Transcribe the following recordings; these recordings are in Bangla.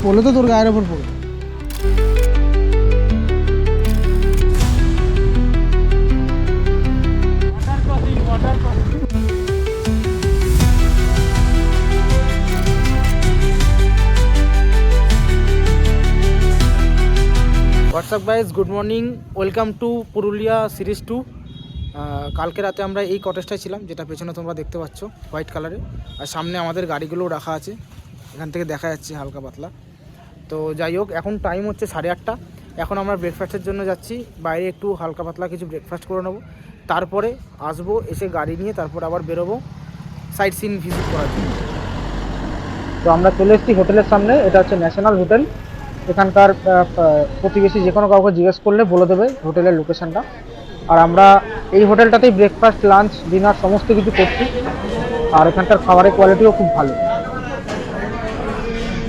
পড়লে তো তোর গায়ের ওপর পড়ে। WhatsApp guys, good morning, welcome to Purulia series 2। কালকে রাতে আমরা এই কটেজটায় ছিলাম, যেটা পেছনে তোমরা দেখতে পাচ্ছ হোয়াইট কালারে, আর সামনে আমাদের গাড়িগুলোও রাখা আছে, এখান থেকে দেখা যাচ্ছে হালকা পাতলা। তো যাই হোক, এখন টাইম হচ্ছে 8:30। এখন আমরা ব্রেকফাস্টের জন্য যাচ্ছি বাইরে, একটু হালকা পাতলা কিছু ব্রেকফাস্ট করে নেবো, তারপরে আসবো, এসে গাড়ি নিয়ে তারপর আবার বেরোবো সাইট সিন ভিজিট করার জন্য। তো আমরা চলে এসেছি হোটেলের সামনে, এটা হচ্ছে ন্যাশনাল হোটেল। এখানকার প্রতিবেশী যে কোনো কাউকে জিজ্ঞেস করলে বলে দেবে হোটেলের লোকেশানটা। আর আমরা এই হোটেলটাতেই ব্রেকফাস্ট, লাঞ্চ, ডিনার সমস্ত কিছু করছি, আর এখানকার খাবারের কোয়ালিটিও খুব ভালো।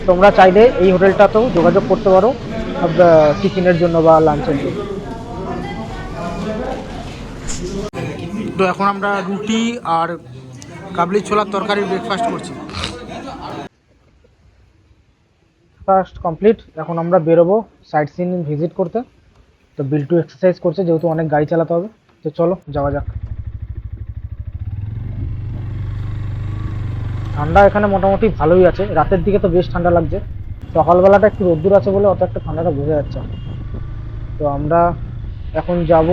তোমরা চাইলে এই হোটেলটাতেও যোগাযোগ করতে পারো টিফিনের জন্য বা লাঞ্চের জন্য। তো এখন আমরা রুটি আর কাবলি ছোলার তরকারি ব্রেকফাস্ট করছি। ফার্স্ট কমপ্লিট, এখন আমরা বেরোবো সাইট সিন ভিজিট করতে। তো বিল্টু এক্সারসাইজ করছে, যেহেতু অনেক গাড়ি চালাতে হবে। তো চলো যাওয়া যাক। ঠান্ডা এখানে মোটামুটি ভালোই আছে, রাতের দিকে তো বেশ ঠান্ডা লাগছে, সকালবেলাটা একটু রোদ্দুর আছে বলে অত একটা ঠান্ডাটা বোঝা যাচ্ছে। তো আমরা এখন যাব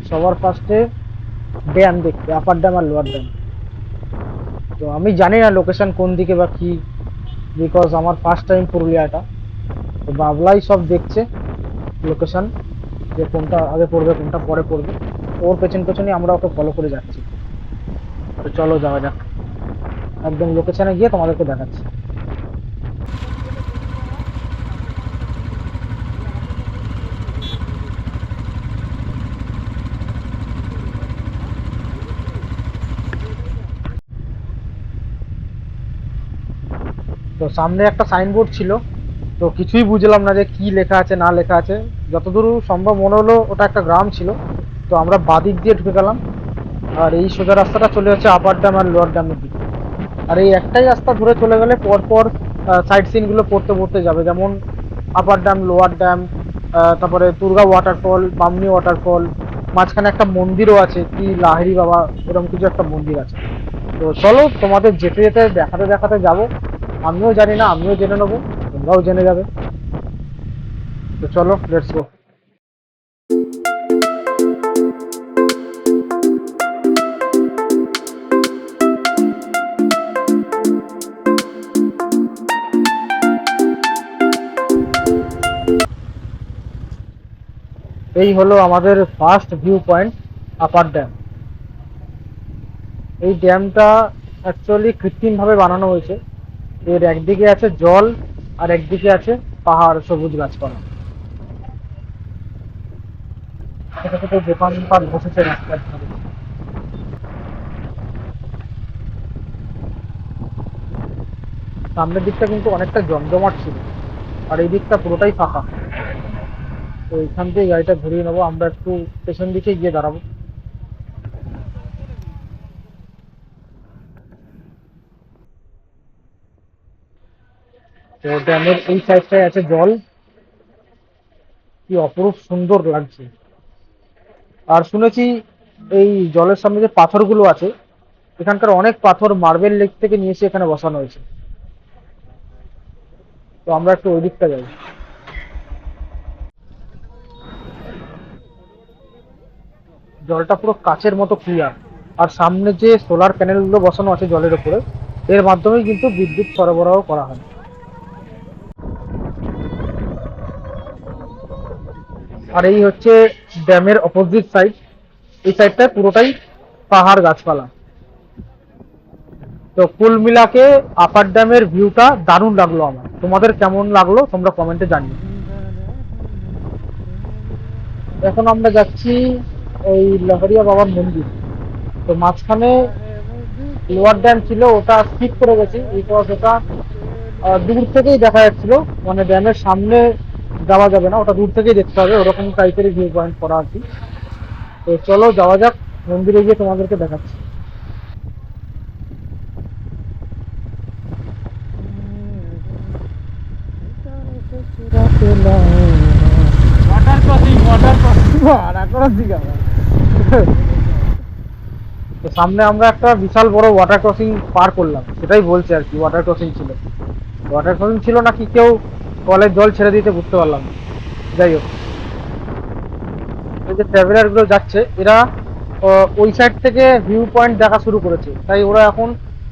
সবার ফার্স্টে ড্যাম দেখতে, আপার ড্যাম আর লোয়ার ড্যাম। তো আমি জানি না লোকেশন কোন দিকে বা কি, বিকজ আমার ফার্স্ট টাইম পুরুলিয়াটা। তো বাবলাই সব দেখছে লোকেশন, যে কোনটা আগে পড়বে কোনটা পরে পড়বে। ওর পেছন পেছনই আমরা ওকে ফলো করে যাচ্ছি। তো চলো যাওয়া যাক, একদম লোকেশনে গিয়ে তোমাদেরকে দেখাচ্ছি। তো সামনে একটা সাইনবোর্ড ছিল, তো কিছুই বুঝলাম না যে কি লেখা আছে না লেখা আছে। যতদূর সম্ভব মনে হলো ওটা একটা গ্রাম ছিল। তো আমরা বাদিক দিয়ে ঢুকে গেলাম, আর এই সোজা রাস্তাটা চলে যাচ্ছে আপার ড্যাম আর লোয়ার ড্যামের দিকে। আর এই একটাই রাস্তা ধরে চলে গেলে পরপর সাইট সিনগুলো পড়তে পড়তে যাবে, যেমন আপার ড্যাম, লোয়ার ড্যাম, তারপরে দুর্গা ওয়াটারফল, বামনি ওয়াটারফল, মাঝখানে একটা মন্দিরও আছে, কি লাহিড়ি বাবা এরকম কিছু একটা মন্দির আছে। তো চলো তোমাদের যেতে যেতে দেখাতে দেখাতে যাবো। আমিও জানি না, আমিও জেনে নেবো, তোমরাও জেনে যাবে। তো চলো লেটস গো। এই হলো আমাদের first view point, upper dam. এই ড্যামটা অ্যাকচুয়ালি কৃত্রিমভাবে বানানো হয়েছে। এর একদিকে আছে জল আর একদিকে আছে পাহাড়, সবুজ গাছপালা। ছোট ছোট দোকানপাট বসেছে রাস্তার ধারে। সামনের দিকটা কিন্তু অনেকটা জমজমাট ছিল, আর এই দিকটা পুরোটাই ফাঁকা। তো এখান থেকে গাড়িটা ঘুরিয়ে নেবো, আমরা একটু পেছন দিকে গিয়ে দাঁড়াবো। তো ড্যামের এই সাইডটায় আছে জল, কি অপরূপ সুন্দর লাগছে। আর শুনেছি এই জলের সামনে যে পাথরগুলো আছে, এখানকার অনেক পাথর মার্বেল লেক থেকে নিয়ে এসে এখানে বসানো হয়েছে। তো আমরা একটু ওই দিকটা যাই। জলটা পুরো কাচের মতো ক্লিয়ার, আর সামনে যে সোলার প্যানেলগুলো বসানো আছে জলের উপরে, এর মাধ্যমেই কিন্তু বিদ্যুৎ সরবরাহ করা হয়। আর এই হচ্ছে ড্যামের অপোজিট সাইড, এই সাইডটা পুরোটাই পাহাড়, গাছপালা। তো কুল মিলাকে আপার ড্যামের ভিউটা দারুণ লাগলো আমার। তোমাদের কেমন লাগলো তোমরা কমেন্টে জানিও। এখন আমরা যাচ্ছি ওই লহরিয়া বাবার মন্দির। তো মাঝখানে লোয়ার ড্যাম ছিল, ওটা স্কিপ করে গেছি, বিকজ ওটা দূর থেকেই দেখা যাচ্ছিল, মানে ড্যামের সামনে যাওয়া যাবে না, ওটা দূর থেকেই দেখতে হবে, ওরকম টাইপের ভিউ পয়েন্ট করা আর কি। তো চলো যাওয়া যাক, মন্দিরে গিয়ে তোমাদেরকে দেখাচ্ছি। দীঘা। তো সামনে আমরা একটা বিশাল বড় ওয়াটার ক্রসিং পার করলাম, সেটাই বলছি আর কি। ওয়াটার ক্রসিং ছিল, ওয়াটার ক্রসিং ছিল নাকি কেউ কলের জল ছেড়ে দিতে বুঝতে পারলাম না। যাই হোক, এই যে ট্রাভেলার গুলো যাচ্ছে, এরা ওই সাইড থেকে ভিউ পয়েন্ট দেখা শুরু করেছে, তাই ওরা এখন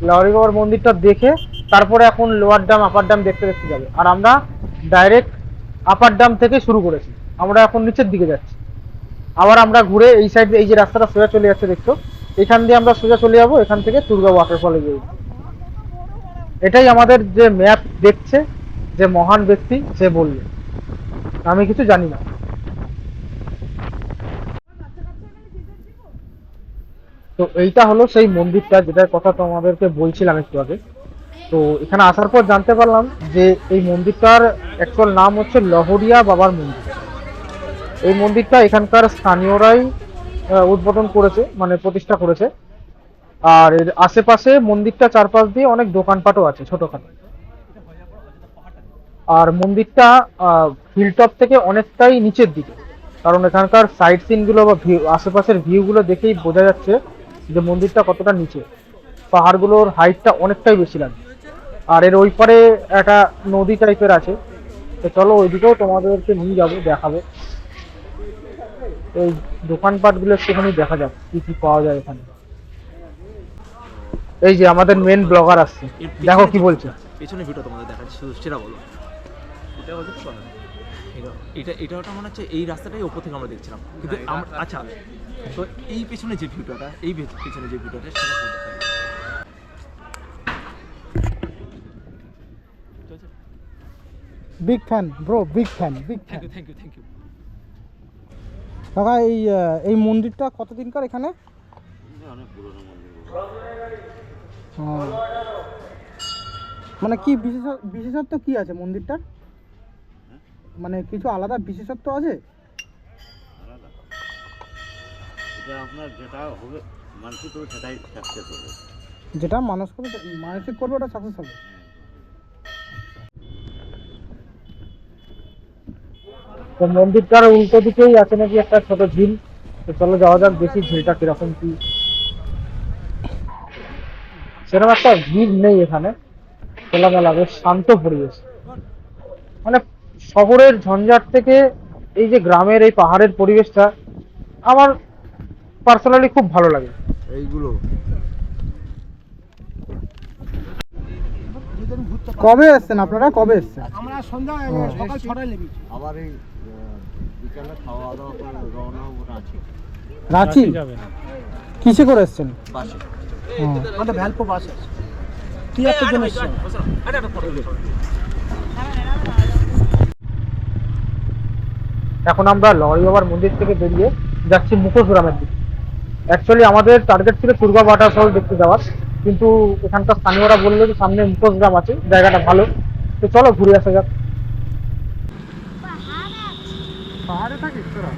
লাউড়ি বাবার মন্দিরটা দেখে তারপরে এখন লোয়ার ড্যাম আপার ড্যাম দেখতে দেখতে যাবে। আর আমরা ডাইরেক্ট আপার ড্যাম থেকে শুরু করেছি, আমরা এখন নিচের দিকে যাচ্ছি। আবার আমরা ঘুরে এই সাইড, এই যে রাস্তাটা সোজা চলে যাচ্ছে দেখছো, এখান দিয়ে আমরা সোজা চলে যাবো এখান থেকে দুর্গা ওয়াটারফলে গিয়ে। এটাই আমাদের যে ম্যাপ দেখছে, যে মহান ব্যক্তি সে বলল, আমি কিছু জানি না। তো এইটা হলো সেই মন্দিরটা যেটার কথা তোমাদেরকে বলছিলাম একটু আগে। তো এখানে আসার পর জানতে পারলাম যে এই মন্দিরটার অ্যাকচুয়াল নাম হচ্ছে লহরিয়া বাবার মন্দির। এই মন্দিরটা এখানকার স্থানীয়রাই উদ্বোধন করেছে, মানে প্রতিষ্ঠা করেছে। আর এর আশেপাশে মন্দিরটা চারপাশ দিয়ে অনেক দোকানপাটও আছে ছোটখাটো। আর মন্দিরটা হিলটপ থেকে অনেকটাই নিচের দিকে, কারণ এখানকার সাইড সিনগুলো বা আশেপাশের ভিউগুলো দেখেই বোঝা যাচ্ছে যে মন্দিরটা কতটা নিচে। পাহাড়গুলোর হাইটটা অনেকটাই বেশি লাগে। আর এর ওই পারে একটা নদী টাইপের আছে, তো চলো ওইদিকেও তোমাদেরকে নিয়ে যাবো, দেখাবো। এই দোকানপাটগুলো একটুখানি দেখা যাক কি কি পাওয়া যায় এখানে। এই যে আমাদের মেন ব্লগার আসছে, দেখো কি বলছে। পেছনে ভিডিও তোমাদের দেখাচ্ছি, শুধু সেটা বলো। এটা বলতে তো এটা ওটা মনে হচ্ছে এই রাস্তাটাই ওপর থেকে আমরা দেখছিলাম, কিন্তু আচ্ছা, তো এই পেছনে যে ভিডিওটা, এই পেছনে যে ভিডিওটা সেটা big fan bro, big fan, big fan. Thank you. কাকা এই মন্দিরটা কতদিনকার এখানে? অনেক পুরনো মন্দির। মানে কি বিশেষত্ব কি আছে মন্দিরটার? মানে কিছু আলাদা বিশেষত্ব আছে? আলাদা এটা আপনার যেটা হবে মানসিক হবে সেটাই সাকসেস হবে। যেটা মানসিক করবে ওটা সাকসেস হবে। তো মন্দিরটার উল্টো দিকেই আছে নাকি একটা ছোট ঝিল, তো চলো যাওয়া যাক, দেখি ঝিলটা কিরকম কি। সেরকম একটা ভিড় নেই এখানে, খোলামেলা বেশ শান্ত পরিবেশ। মানে শহরের ঝঞ্ঝাট থেকে এই যে গ্রামের এই পাহাড়ের পরিবেশটা আমার পার্সোনালি খুব ভালো লাগে। এইগুলো কবে এসছেন আপনারা, কবে এসছেন? আমরা সন্ধ্যা সকাল 6টায় লেগেছি। আবার এই বিকালে খাওয়া দাওয়া করে রওনা হবো রাঁচি। রাঁচি কিসে করে এসছেন? বাসে। আমাদের ভ্যালপো বাস আছে। 73 জন এসছে। এখন আমরা লহরি বাবার মন্দির থেকে বেরিয়ে যাচ্ছি মুখোশ গ্রামের দিকে। অ্যাকচুয়ালি আমাদের টার্গেট ছিল দুর্গা ওয়াটারফল দেখতে যাওয়ার, কিন্তু এখানকার স্থানীয়রা বললো যে সামনে মুখোশ গ্রাম আছে, জায়গাটা ভালো, তো চলো ঘুরে আসা যাক। পাহাড়ে থাকিস তোরা?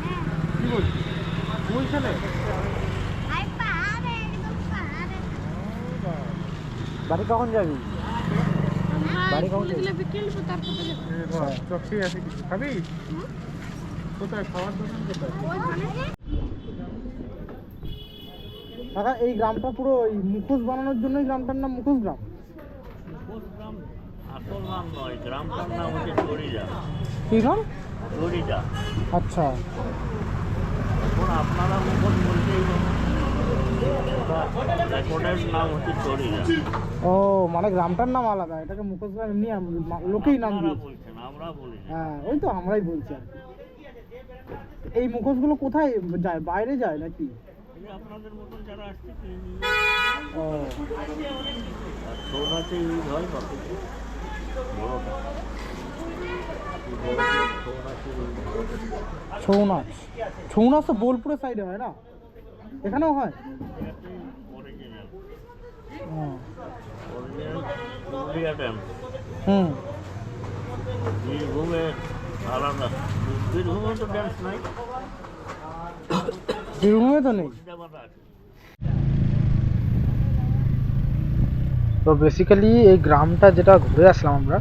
কি বলছিস? ওইখানে বাড়ি কখন যাবি? বাড়ি কখন যাবি? চকচি আছে কিছু খাবি? কোথায় খাওয়ার দোকান কোথায়? দাদা এই গ্রামটা পুরো এই মুখোশ বানানোর জন্যই গ্রামটার নাম মুখোশ গ্রাম? আসল নাম নয়, গ্রামটার নাম হচ্ছে চরিদা। কি গ্রাম? চরিদা। আচ্ছা, এখন আপনারা মুখোশ বলতেই রেকর্ডের নাম হচ্ছে চরিদা। ও মানে গ্রামটার নাম আলাদা, এটাকে মুখোশ গ্রাম এমনি লোকেই নাম আপনারা দিয়েছে। বলছেন, আমরা বলি না। হ্যাঁ ওই তো আমরাই বলছি আর কি। এই মুখোশগুলো কোথায় যায়, বাইরে যায় নাকি? এই আপনাদের মতন যারা আসছে ও আর ছৌ নাচে ইউজ হয় বাকি বড়টা। ছৌ নাচ, ছৌ নাচ তো বোলপুরের সাইডে হয় না, এখানেও হয়? অরিজিনাল হুম পুরুলিয়া ড্যাম। হুম বীরভূমে আলাদা, বীরভূমে তো ড্যান্স নাই, বীরভূমে তো নেই। মুর্শিদাবাদে আছে। তো বেসিক্যালি এই গ্রামটা যেটা ঘুরে আসলাম আমরা,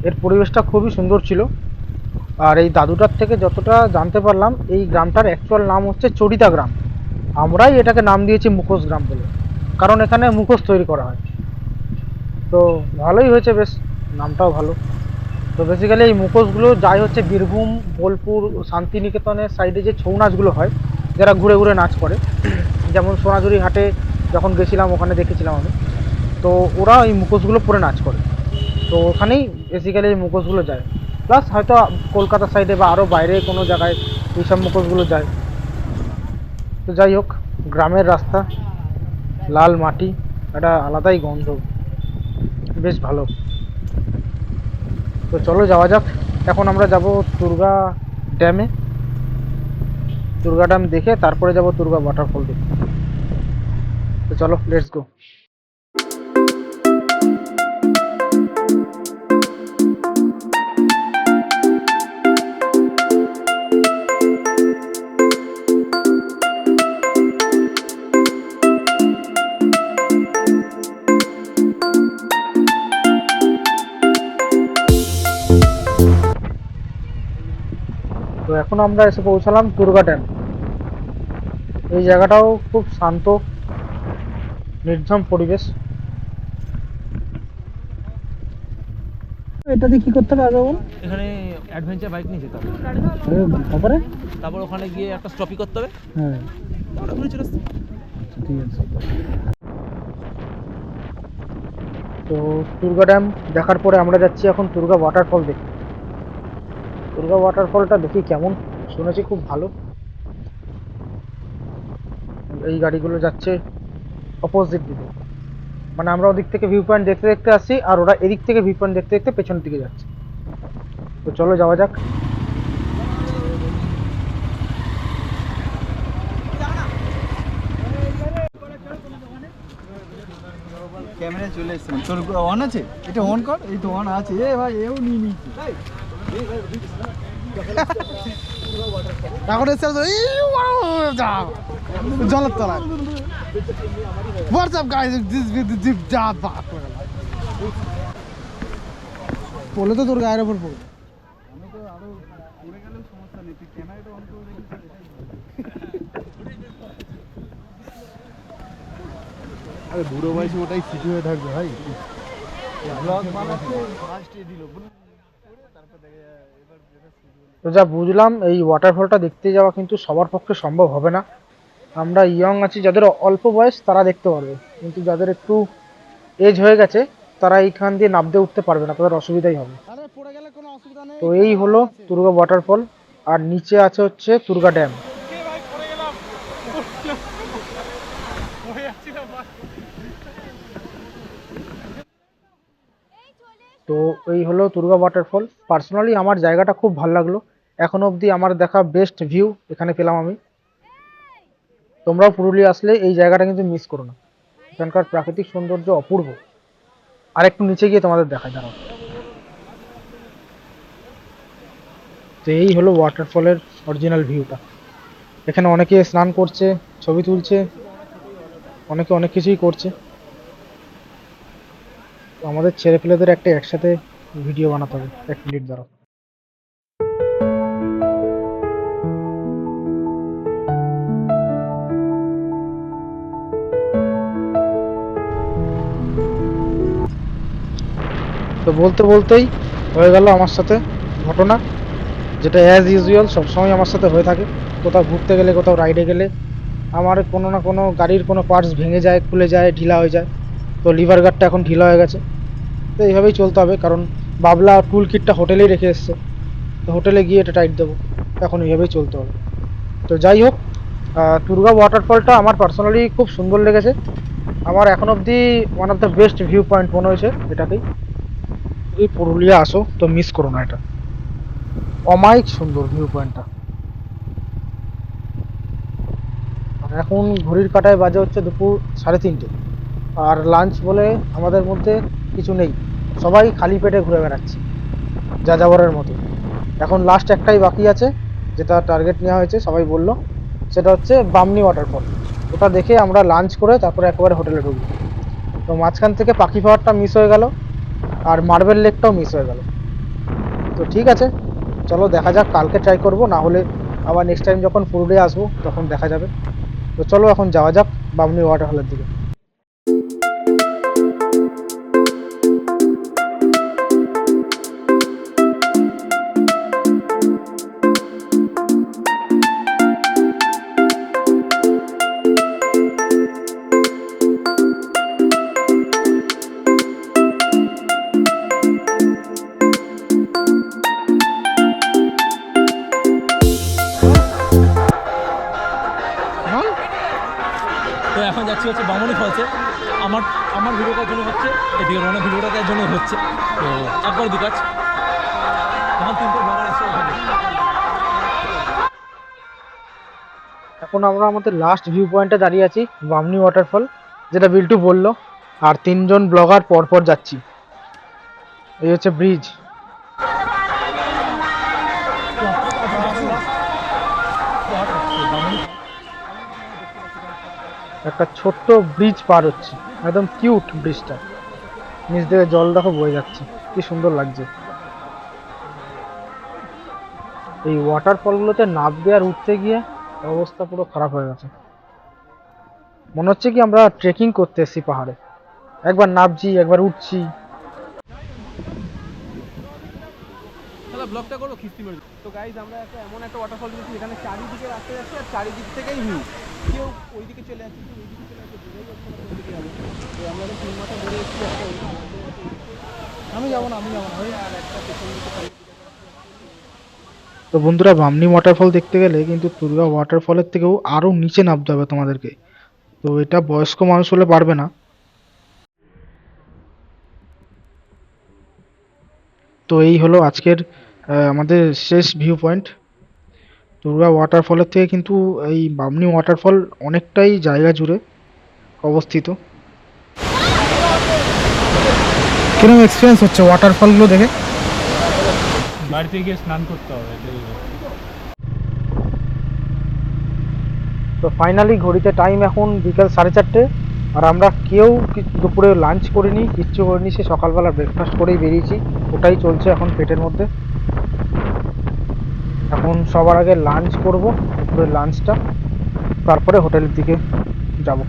এর পরিবেশটা খুবই সুন্দর ছিল। আর এই দাদুটার থেকে যতটা জানতে পারলাম এই গ্রামটার অ্যাকচুয়াল নাম হচ্ছে চরিতা গ্রাম। আমরাই এটাকে নাম দিয়েছি মুখোশ গ্রাম বলে, কারণ এখানে মুখোশ তৈরি করা হয়। তো ভালোই হয়েছে, বেশ নামটাও ভালো। তো বেসিক্যালি এই মুখোশগুলো যাই হচ্ছে বীরভূম, বোলপুর, শান্তিনিকেতনের সাইডে যে ছৌ নাচগুলো হয়, যারা ঘুরে ঘুরে নাচ করে, যেমন সোনাঝুরি হাটে যখন গেছিলাম ওখানে দেখেছিলাম আমি। তো ওরা এই মুখোশগুলো পরে নাচ করে, তো ওখানেই বেসিক্যালি এই মুখোশগুলো যায়। প্লাস হয়তো কলকাতা সাইডে বা আরও বাইরে কোনো জায়গায় এইসব মুখোশগুলো যায়। তো যাই হোক, গ্রামের রাস্তা, লাল মাটি, একটা আলাদাই গন্ধ, বেশ ভালো। তো চলো যাওয়া যাক। এখন আমরা যাব দুর্গা ড্যামে। দুর্গা ড্যাম দেখে তারপরে যাব দুর্গা ওয়াটারফল দেখতে। তো চলো, লেটস গো। তো এখন আমরা এসে পৌঁছালাম দুর্গা ড্যাম। এই জায়গাটাও খুব শান্ত, নির্ঝম পরিবেশ। এটা দিয়ে কি করতে হবে আগে বল? এখানে অ্যাডভেঞ্চার বাইক নিয়ে যেতে হবে, তারপরে তারপর ওখানে গিয়ে একটা স্টপই করতে হবে, হ্যাঁ তারপরে ঘুরে চলে আসতে। ঠিক আছে। তো দুর্গা ড্যাম দেখার পরে আমরা যাচ্ছি এখন দুর্গা ওয়াটারফল দেখতে। দুর্গা ওয়াটারফলটা দেখি কেমন, শুনেছি খুব ভালো। এই গাড়িগুলো যাচ্ছে অপোজিট দিকে, মানে আমরা ওদিক থেকে ভিউ পয়েন্ট দেখতে দেখতে আসছি, আর ওরা এদিক থেকে ভিউ পয়েন্ট দেখতে দেখতে পেছনের দিকে যাচ্ছে। তো চলো যাওয়া যাক। ক্যামেরা চলে এসছে, তোর অন আছে, এটা অন কর। এই তো অন আছে। এ ভাই এও নিয়ে নিচ্ছে এখন এসে জলের তলায়। হোয়াটসঅ্যাপ গাইস, দিস জিপ যা বাপ বলে তো তোর গায়ের ওপর পড়বে। আমি তো আরো পড়ে গেলেও সমস্যা নেই, তুই ক্যামেরাটা অন করে রেখেছিস। আরে বুড়ো বয়সে ওটাই স্মৃতি হয়ে থাকবে ভাই। ব্লগ বানাতে ফার্স্টে দিল। তো যা বুঝলাম, এই ওয়াটারফলটা দেখতে যাওয়া কিন্তু সবার পক্ষে সম্ভব হবে না। আমরা ইয়ং আছি, যাদের অল্প বয়স তারা দেখতে পারবে, কিন্তু যাদের একটু এজ হয়ে গেছে তারা এইখান দিয়ে নামতে উঠতে পারবে না, তাদের অসুবিধাই হবে। আরে পড়ে গেলে কোনো অসুবিধা নেই। তো এই হলো দুর্গা ওয়াটারফল, আর নিচে আছে হচ্ছে দুর্গা ড্যাম। তো এই হলো দুর্গা ওয়াটারফল। পার্সোনালি আমার জায়গাটা খুব ভালো লাগলো, এখন অবধি আমার দেখা বেস্ট ভিউ এখানে পেলাম আমি। তোমরাও পুরুলিয়া আসলে এই জায়গাটা কিন্তু মিস করো না, এখানকার প্রাকৃতিক সৌন্দর্য অপূর্ব। আর একটু নিচে গিয়ে তোমাদের দেখায়, দাঁড়াও। তো এই হলো ওয়াটারফলের অরিজিনাল ভিউটা। এখানে অনেকে স্নান করছে, ছবি তুলছে, অনেকে অনেক কিছুই করছে। তো আমাদের ছেলেপেলেদের একটা একসাথে ভিডিও বানাতে হবে, 1 মিনিট দাঁড়াও। তো বলতে বলতেই হয়ে গেল আমার সাথে ঘটনা, যেটা অ্যাজ ইউজুয়াল সবসময় আমার সাথে হয়ে থাকে। কোথাও ঘুরতে গেলে, কোথাও রাইডে গেলে আমার কোনো না কোনো গাড়ির কোনো পার্টস ভেঙে যায়, খুলে যায়, ঢিলা হয়ে যায়। তো লিভার গার্ডটা এখন ঢিলা হয়ে গেছে। তো এইভাবেই চলতে হবে, কারণ বাবলা টুল কিটটা হোটেলেই রেখে এসছে, তো হোটেলে গিয়ে এটা টাইট দেবো। এখন এইভাবেই চলতে হবে। তো যাই হোক, দুর্গা ওয়াটারফলটা আমার পার্সোনালি খুব সুন্দর লেগেছে। আমার এখন অবধি one of the best view point মনে হয়েছে এটাকেই। যদি পুরুলিয়া আসো তো মিস করো না, এটা অমায়িক সুন্দর ভিউ পয়েন্টটা। এখন ঘড়ির কাঁটায় বাজে হচ্ছে দুপুর 3:30, আর লাঞ্চ বলে আমাদের মধ্যে কিছু নেই, সবাই খালি পেটে ঘুরে বেড়াচ্ছে যা যাবরের মতো। এখন লাস্ট একটাই বাকি আছে, যেটা টার্গেট নেওয়া হয়েছে, সবাই বললো, সেটা হচ্ছে বামনি ওয়াটারফল। ওটা দেখে আমরা লাঞ্চ করে তারপরে একেবারে হোটেলে ঢুকবো। তো মাঝখান থেকে পাখি পাহাড়টা মিস হয়ে গেল, আর মার্বেল লেকটাও মিস হয়ে গেল। তো ঠিক আছে, চলো দেখা যাক, কালকে ট্রাই করব, না হলে আবার নেক্সট টাইম যখন পুরুলিয়া আসবো তখন দেখা যাবে। তো চলো এখন যাওয়া যাক বামনি ওয়াটারফলের দিকে। তো এখন যাচ্ছি হচ্ছে বামনি ফলসে। আমার আমার ভিডিওটার জন্য হচ্ছে, এদিকে রনের ভিডিওটার জন্য হচ্ছে, তো একবার দু কাজ। এখন 3টে ব্লগার আসছে ওখানে। এখন আমরা আমাদের লাস্ট ভিউ পয়েন্টে দাঁড়িয়ে আছি, বামনি ওয়াটারফল, যেটা বিল্টু বললো, আর 3জন ব্লগার পরপর যাচ্ছি। এই হচ্ছে ব্রিজ। একটা ছোট্ট ব্রিজ পার হচ্ছে, একদম কিউট ব্রিজটা, নিচ থেকে জল দেখো বয়ে যাচ্ছে, কি সুন্দর লাগছে। এই ওয়াটারফলগুলোতে নামতে আর উঠতে গিয়ে অবস্থা পুরো খারাপ হয়ে গেছে, মনে হচ্ছে কি আমরা ট্রেকিং করতে এসেছি পাহাড়ে, একবার নামছি একবার উঠছি। তাহলে ব্লগটা করবো খিস্তি মেরে। তো গাইজ আমরা এমন একটা ওয়াটারফল দেখছি যেখানে চারিদিকে রাস্তা যাচ্ছে আর চারিদিক থেকেই ভিউ। কেউ ওইদিকে চলে যাচ্ছে, কেউ ওইদিকে চলে যাচ্ছে, বোঝাই যাচ্ছে না কোন দিকে যাবে। তো আমরা তো 3 মাথা ধরে এসেছি একটা আমি যাবো না ওই আর একটা পেছন দিকে। তো বন্ধুরা, বামনি ওয়াটারফল দেখতে গেলে কিন্তু তুর্গা ওয়াটারফলের থেকেও আরও নিচে নামতে হবে তোমাদেরকে, তো এটা বয়স্ক মানুষ হলে পারবে না। তো এই হলো আজকের আমাদের শেষ ভিউ পয়েন্ট। তুর্গা ওয়াটারফলের থেকে কিন্তু এই বামনি ওয়াটারফল অনেকটাই জায়গা জুড়ে অবস্থিত। কিরকম এক্সপিরিয়েন্স হচ্ছে ওয়াটারফলগুলো দেখে? বাড়িতে গিয়ে স্নান করতে হবে। তো ফাইনালি ঘড়িতে টাইম এখন বিকেল 4:30, আর আমরা কেউ দুপুরে লাঞ্চ করিনি, কিচ্ছু করিনি, সে সকালবেলা ব্রেকফাস্ট করেই বেরিয়েছি, ওটাই চলছে এখন পেটের মধ্যে। এখন সবার আগে লাঞ্চ করব, দুপুরে লাঞ্চটা, তারপরে হোটেলের দিকে যাব।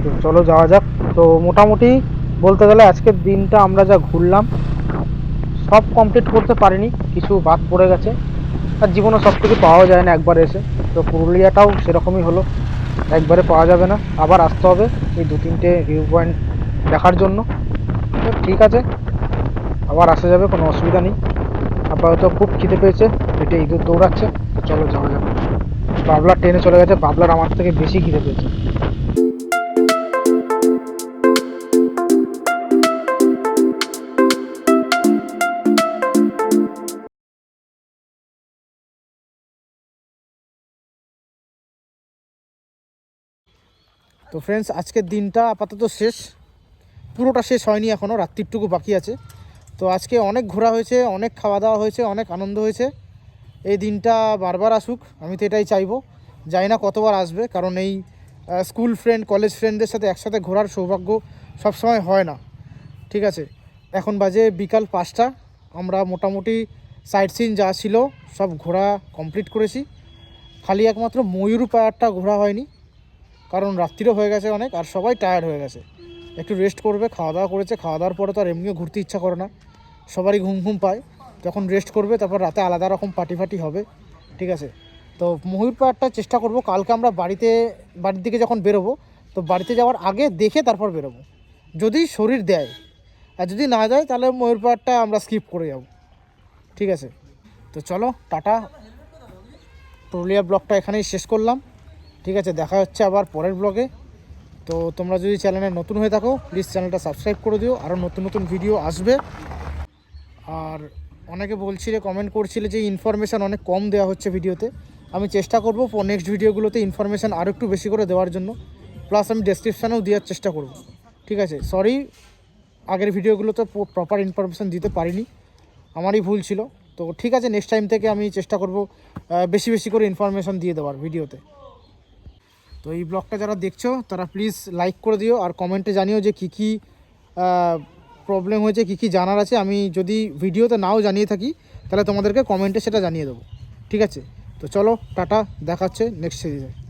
তো চলো যাওয়া যাক। তো মোটামুটি বলতে গেলে আজকের দিনটা আমরা যা ঘুরলাম সব কমপ্লিট করতে পারিনি, কিছু বাদ পড়ে গেছে, আর জীবনে সব কিছু পাওয়া যায় না একবার এসে। তো পুরুলিয়াটাও সেরকমই হলো, একবারে পাওয়া যাবে না, আবার আসতে হবে এই 2-3টে ভিউ পয়েন্ট দেখার জন্য। তো ঠিক আছে, আবার আসা যাবে, কোনো অসুবিধা নেই। আপাতত খুব খিদে পেয়েছে, পেটে ইঁদুর দৌড়াচ্ছে, তো চলো যাওয়া যাবে। বাবলা ট্রেনে চলে গেছে, বাবলার আমার থেকে বেশি খিদে পেয়েছে। তো ফ্রেন্ডস, আজকের দিনটা আপাতত শেষ, পুরোটা শেষ হয়নি, এখনও রাত্রিটুকু বাকি আছে। তো আজকে অনেক ঘোরা হয়েছে, অনেক খাওয়া দাওয়া হয়েছে, অনেক আনন্দ হয়েছে। এই দিনটা বারবার আসুক, আমি তো এটাই চাইবো। জানি না কতবার আসবে, কারণ এই স্কুল ফ্রেন্ড, কলেজ ফ্রেন্ডদের সাথে একসাথে ঘোরার সৌভাগ্য সবসময় হয় না। ঠিক আছে, এখন বাজে বিকাল 5টা, আমরা মোটামুটি সাইট সিন যা ছিল সব ঘোরা কমপ্লিট করেছি। খালি একমাত্র ময়ূর পাহাড়টা ঘোরা হয়নি, কারণ রাত্রিরও হয়ে গেছে অনেক, আর সবাই টায়ার্ড হয়ে গেছে, একটু রেস্ট করবে। খাওয়া দাওয়া করেছে, খাওয়া দাওয়ার পরে তো আর এমনিও ঘুরতে ইচ্ছা করে না, সবারই ঘুম ঘুম পায়, তখন রেস্ট করবে, তারপর রাতে আলাদা রকম পার্টি হবে। ঠিক আছে, তো ময়ূর পাহাড়টা চেষ্টা করব কালকে আমরা বাড়ির দিকে যখন বেরোবো, তো বাড়িতে যাওয়ার আগে দেখে তারপর বেরোবো, যদি শরীর দেয়, আর যদি না দেয় তাহলে ময়ূর পাহাড়টা আমরা স্কিপ করে যাব। ঠিক আছে, তো চলো টাটা, পুরুলিয়া ব্লগটা এখানেই শেষ করলাম। ঠিক আছে, দেখা হচ্ছে আবার পরের ব্লগে। তো তোমরা যদি চ্যানেলে নতুন হয়ে থাকো প্লিজ চ্যানেলটা সাবস্ক্রাইব করে দিও, আরও নতুন নতুন ভিডিও আসবে। আর অনেকে বলছিলে, কমেন্ট করছিলে যে ইনফরমেশান অনেক কম দেওয়া হচ্ছে ভিডিওতে, আমি চেষ্টা করব নেক্সট ভিডিওগুলোতে ইনফরমেশান আরও একটু বেশি করে দেওয়ার জন্য, প্লাস আমি ডেসক্রিপশানেও দেওয়ার চেষ্টা করব। ঠিক আছে, সরি আগের ভিডিওগুলোতে প্রপার ইনফরমেশান দিতে পারিনি, আমারই ভুল ছিল। তো ঠিক আছে, নেক্সট টাইম থেকে আমি চেষ্টা করব বেশি বেশি করে ইনফরমেশান দিয়ে দেওয়ার ভিডিওতে। তো এই ব্লগটা যারা দেখছো তারা প্লিজ লাইক করে দিও, আর কমেন্টে জানিও যে কী কী প্রবলেম হয়েছে, কী কী জানার আছে। আমি যদি ভিডিওতে নাও জানিয়ে থাকি তাহলে তোমাদেরকে কমেন্টে সেটা জানিয়ে দেবো। ঠিক আছে, তো চলো টাটা, দেখা হচ্ছে নেক্সট সিরিজে।